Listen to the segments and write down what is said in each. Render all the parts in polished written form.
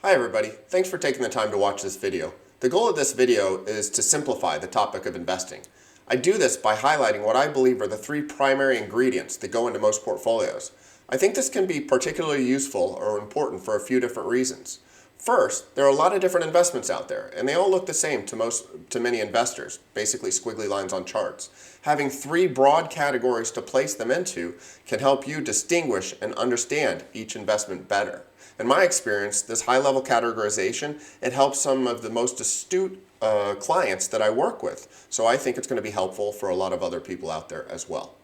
Hi everybody, thanks for taking the time to watch this video. The goal of this video is to simplify the topic of investing. I do this by highlighting what I believe are the three primary ingredients that go into most portfolios. I think this can be particularly useful or important for a few different reasons. First, there are a lot of different investments out there, and they all look the same to many investors, basically squiggly lines on charts. Having three broad categories to place them into can help you distinguish and understand each investment better. In my experience, this high-level categorization, it helps some of the most astute clients that I work with, so I think it's going to be helpful for a lot of other people out there as well.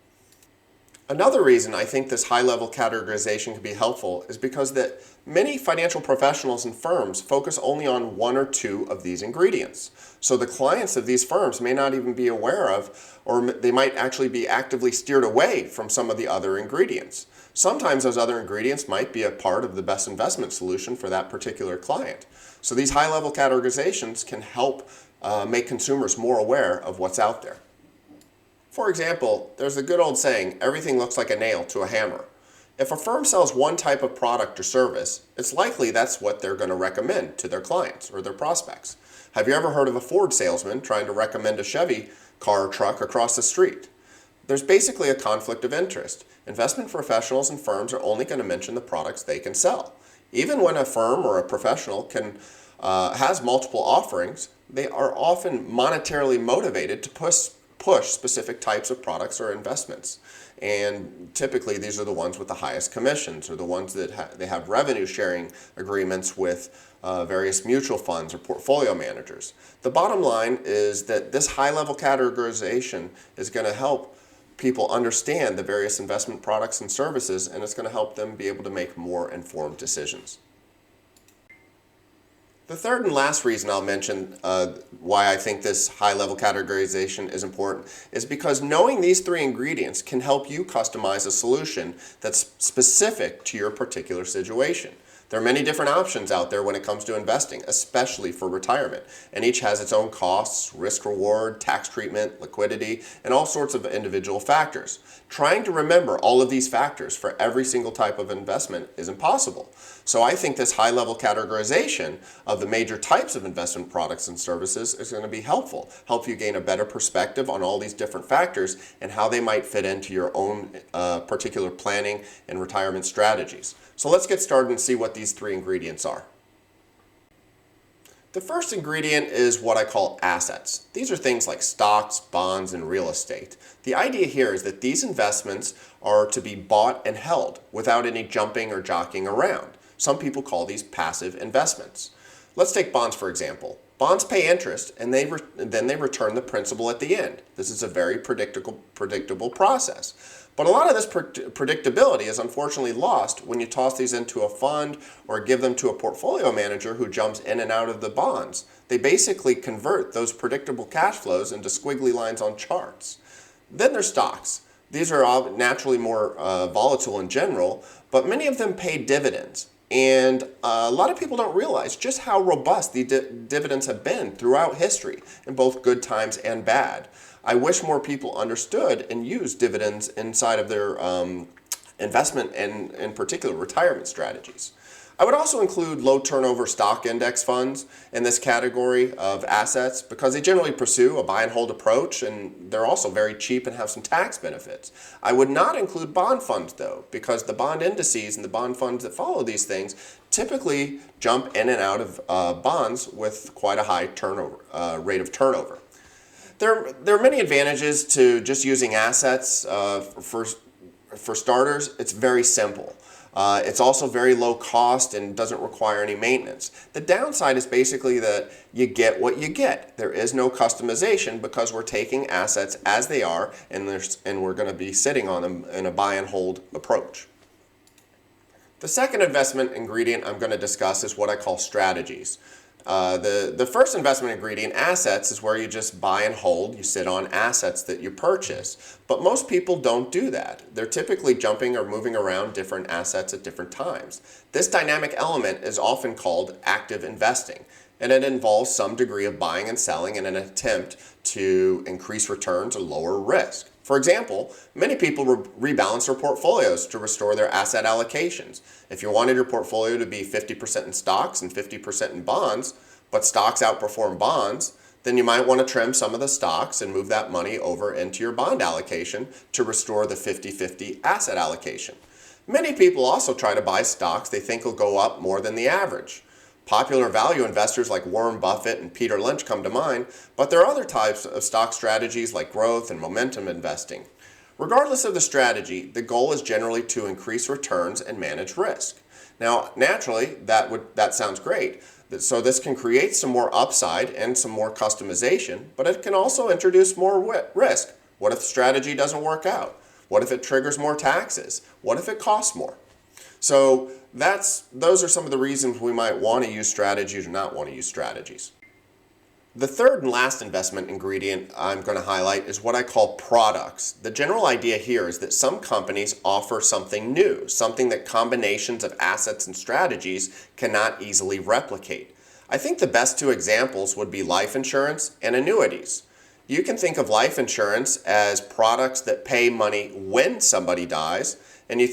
Another reason I think this high-level categorization can be helpful is because that many financial professionals and firms focus only on one or two of these ingredients. So the clients of these firms may not even be aware of, or they might actually be actively steered away from some of the other ingredients. Sometimes those other ingredients might be a part of the best investment solution for that particular client. So these high-level categorizations can help make consumers more aware of what's out there. For example, there's a good old saying, everything looks like a nail to a hammer. If a firm sells one type of product or service, it's likely that's what they're going to recommend to their clients or their prospects. Have you ever heard of a Ford salesman trying to recommend a Chevy car or truck across the street? There's basically a conflict of interest. Investment professionals and firms are only going to mention the products they can sell. Even when a firm or a professional has multiple offerings, they are often monetarily motivated to push specific types of products or investments. And typically these are the ones with the highest commissions, or the ones that they have revenue sharing agreements with various mutual funds or portfolio managers. The bottom line is that this high-level categorization is going to help people understand the various investment products and services, and it's going to help them be able to make more informed decisions. The third and last reason I'll mention why I think this high-level categorization is important is because knowing these three ingredients can help you customize a solution that's specific to your particular situation. There are many different options out there when it comes to investing, especially for retirement, and each has its own costs, risk-reward, tax treatment, liquidity, and all sorts of individual factors. Trying to remember all of these factors for every single type of investment is impossible. So I think this high-level categorization of the major types of investment products and services is going to be helpful, help you gain a better perspective on all these different factors and how they might fit into your own particular planning and retirement strategies. So let's get started and see what these three ingredients are. The first ingredient is what I call assets. These are things like stocks, bonds, and real estate. The idea here is that these investments are to be bought and held without any jumping or jockeying around. Some people call these passive investments. Let's take bonds for example. Bonds pay interest and then they return the principal at the end. This is a very predictable process. But a lot of this predictability is unfortunately lost when you toss these into a fund or give them to a portfolio manager who jumps in and out of the bonds. They basically convert those predictable cash flows into squiggly lines on charts. Then there's stocks. These are naturally more volatile in general, but many of them pay dividends. And a lot of people don't realize just how robust the dividends have been throughout history, in both good times and bad. I wish more people understood and used dividends inside of their investment and, in particular, retirement strategies. I would also include low turnover stock index funds in this category of assets because they generally pursue a buy and hold approach, and they're also very cheap and have some tax benefits. I would not include bond funds though, because the bond indices and the bond funds that follow these things typically jump in and out of bonds with quite a high rate of turnover. There are many advantages to just using assets. For starters, it's very simple. It's also very low cost and doesn't require any maintenance. The downside is basically that you get what you get. There is no customization because we're taking assets as they are and we're going to be sitting on them in a buy and hold approach. The second investment ingredient I'm going to discuss is what I call strategies. The first investment ingredient, assets, is where you just buy and hold. You sit on assets that you purchase. But most people don't do that. They're typically jumping or moving around different assets at different times. This dynamic element is often called active investing. and it involves some degree of buying and selling in an attempt to increase returns or lower risk. For example, many people rebalance their portfolios to restore their asset allocations. If you wanted your portfolio to be 50% in stocks and 50% in bonds, but stocks outperform bonds, then you might want to trim some of the stocks and move that money over into your bond allocation to restore the 50-50 asset allocation. Many people also try to buy stocks they think will go up more than the average. Popular value investors like Warren Buffett and Peter Lynch come to mind, but there are other types of stock strategies like growth and momentum investing. Regardless of the strategy, the goal is generally to increase returns and manage risk. Now, naturally, that sounds great. So this can create some more upside and some more customization, but it can also introduce more risk. What if the strategy doesn't work out? What if it triggers more taxes? What if it costs more? So those are some of the reasons we might want to use strategies or not want to use strategies. The third and last investment ingredient I'm going to highlight is what I call products. The general idea here is that some companies offer something new, something that combinations of assets and strategies cannot easily replicate. I think the best two examples would be life insurance and annuities. You can think of life insurance as products that pay money when somebody dies, and you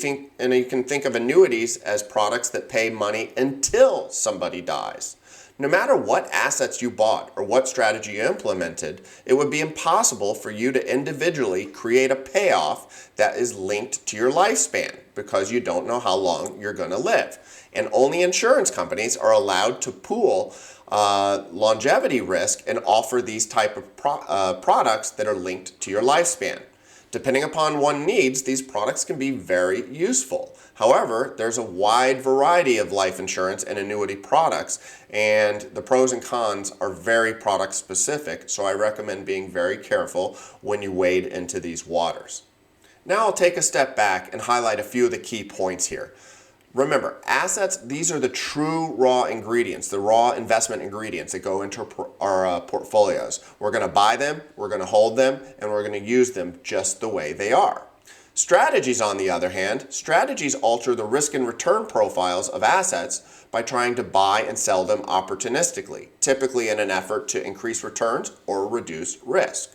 can think of annuities as products that pay money until somebody dies. No matter what assets you bought or what strategy you implemented, it would be impossible for you to individually create a payoff that is linked to your lifespan because you don't know how long you're going to live. And only insurance companies are allowed to pool longevity risk and offer these type of products that are linked to your lifespan. Depending upon one's needs, these products can be very useful. However, there's a wide variety of life insurance and annuity products, and the pros and cons are very product specific, so I recommend being very careful when you wade into these waters. Now I'll take a step back and highlight a few of the key points here. Remember, assets, these are the true raw ingredients, the raw investment ingredients that go into our portfolios. We're going to buy them, we're going to hold them, and we're going to use them just the way they are. Strategies, on the other hand, strategies alter the risk and return profiles of assets by trying to buy and sell them opportunistically, typically in an effort to increase returns or reduce risk.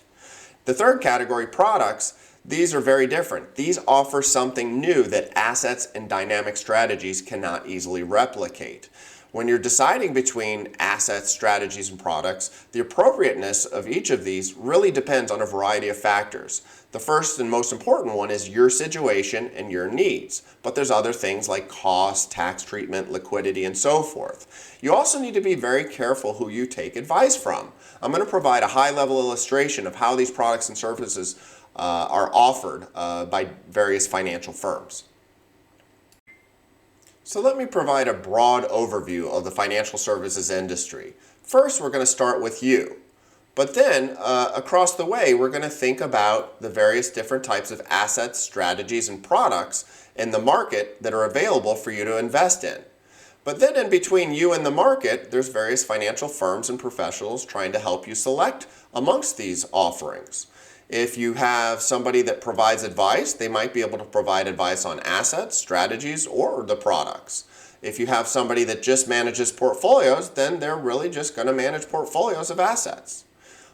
The third category, products, these are very different. These offer something new that assets and dynamic strategies cannot easily replicate. When you're deciding between assets, strategies, and products, the appropriateness of each of these really depends on a variety of factors. The first and most important one is your situation and your needs, but there's other things like cost, tax treatment, liquidity, and so forth. You also need to be very careful who you take advice from. I'm going to provide a high-level illustration of how these products and services are offered by various financial firms. So let me provide a broad overview of the financial services industry. First, we're going to start with you. But then, across the way, we're going to think about the various different types of assets, strategies, and products in the market that are available for you to invest in. But then in between you and the market, there's various financial firms and professionals trying to help you select amongst these offerings. If you have somebody that provides advice, they might be able to provide advice on assets, strategies, or the products. If you have somebody that just manages portfolios, then they're really just going to manage portfolios of assets.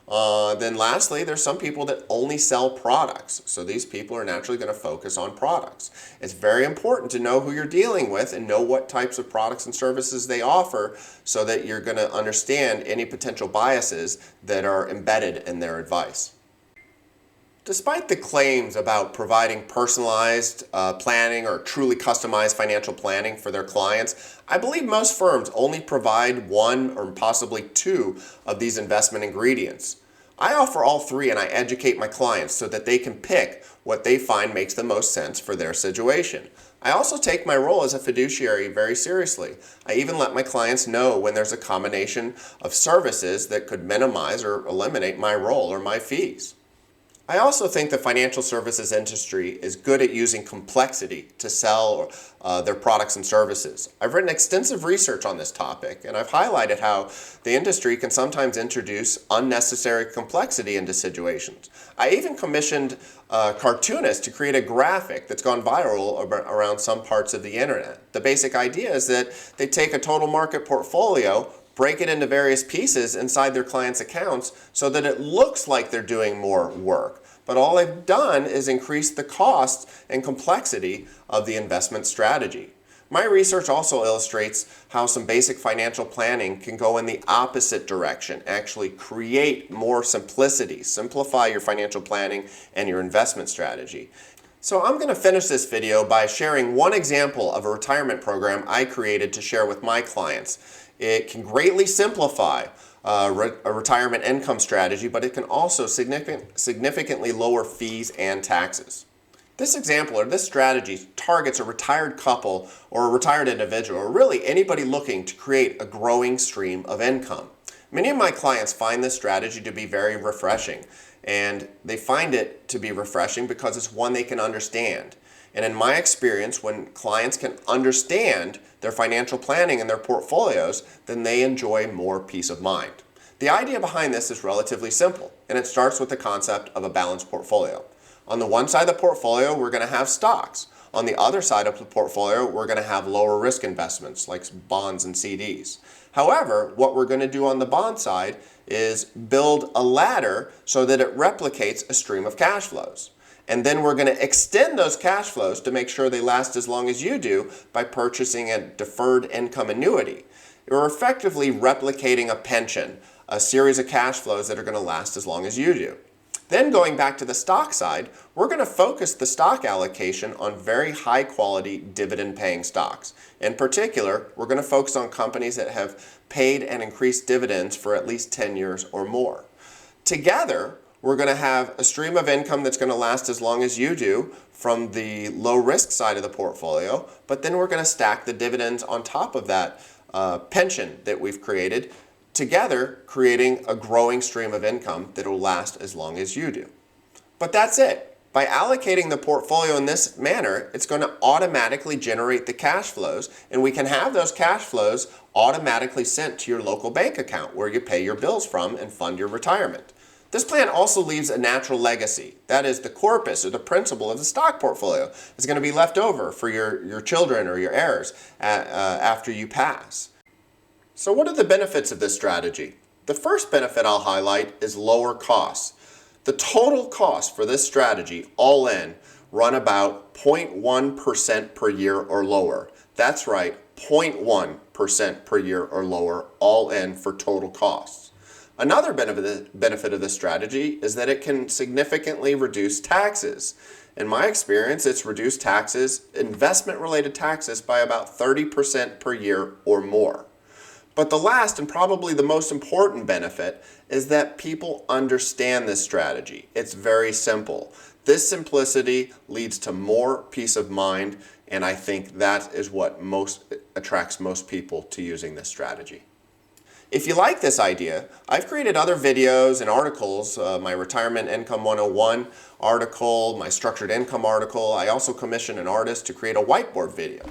Then lastly, there's some people that only sell products. So these people are naturally going to focus on products. It's very important to know who you're dealing with and know what types of products and services they offer so that you're going to understand any potential biases that are embedded in their advice. Despite the claims about providing personalized planning or truly customized financial planning for their clients, I believe most firms only provide one or possibly two of these investment ingredients. I offer all three and I educate my clients so that they can pick what they find makes the most sense for their situation. I also take my role as a fiduciary very seriously. I even let my clients know when there's a combination of services that could minimize or eliminate my role or my fees. I also think the financial services industry is good at using complexity to sell their products and services. I've written extensive research on this topic, and I've highlighted how the industry can sometimes introduce unnecessary complexity into situations. I even commissioned cartoonists to create a graphic that's gone viral around some parts of the internet. The basic idea is that they take a total market portfolio, break it into various pieces inside their clients' accounts so that it looks like they're doing more work. But all they've done is increase the cost and complexity of the investment strategy. My research also illustrates how some basic financial planning can go in the opposite direction, actually create more simplicity, simplify your financial planning and your investment strategy. So I'm going to finish this video by sharing one example of a retirement program I created to share with my clients. It can greatly simplify a retirement income strategy, but it can also significantly lower fees and taxes. This example or this strategy targets a retired couple or a retired individual, or really anybody looking to create a growing stream of income. Many of my clients find this strategy to be very refreshing, and they find it to be refreshing because it's one they can understand. And in my experience, when clients can understand their financial planning and their portfolios, then they enjoy more peace of mind. The idea behind this is relatively simple, and it starts with the concept of a balanced portfolio. On the one side of the portfolio, we're going to have stocks. On the other side of the portfolio, we're going to have lower risk investments like bonds and CDs. However, what we're going to do on the bond side is build a ladder so that it replicates a stream of cash flows. And then we're going to extend those cash flows to make sure they last as long as you do by purchasing a deferred income annuity. We're effectively replicating a pension, a series of cash flows that are going to last as long as you do. Then going back to the stock side, we're going to focus the stock allocation on very high quality dividend paying stocks. In particular, we're going to focus on companies that have paid and increased dividends for at least 10 years or more. Together, we're going to have a stream of income that's going to last as long as you do from the low risk side of the portfolio, but then we're going to stack the dividends on top of that pension that we've created, together creating a growing stream of income that will last as long as you do. But that's it. By allocating the portfolio in this manner, it's going to automatically generate the cash flows, and we can have those cash flows automatically sent to your local bank account where you pay your bills from and fund your retirement. This plan also leaves a natural legacy. That is, the corpus or the principal of the stock portfolio is going to be left over for your children or your heirs after you pass. So what are the benefits of this strategy? The first benefit I'll highlight is lower costs. The total cost for this strategy, all in, run about 0.1% per year or lower. That's right, 0.1% per year or lower, all in for total costs. Another benefit of this strategy is that it can significantly reduce taxes. In my experience, it's reduced taxes, investment-related taxes, by about 30% per year or more. But the last and probably the most important benefit is that people understand this strategy. It's very simple. This simplicity leads to more peace of mind, and I think that is what attracts most people to using this strategy. If you like this idea, I've created other videos and articles, my Retirement Income 101 article, my Structured Income article. I also commissioned an artist to create a whiteboard video.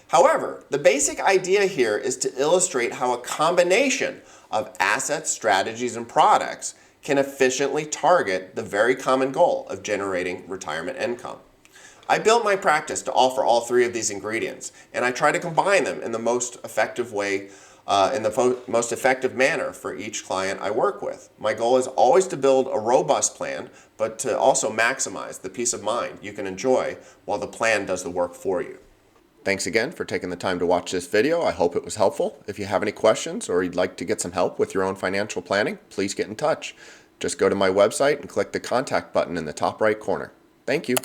However, the basic idea here is to illustrate how a combination of assets, strategies, and products can efficiently target the very common goal of generating retirement income. I built my practice to offer all three of these ingredients, and I try to combine them in the most effective way, in the most effective manner for each client I work with. My goal is always to build a robust plan, but to also maximize the peace of mind you can enjoy while the plan does the work for you. Thanks again for taking the time to watch this video. I hope it was helpful. If you have any questions or you'd like to get some help with your own financial planning, please get in touch. Just go to my website and click the contact button in the top right corner. Thank you.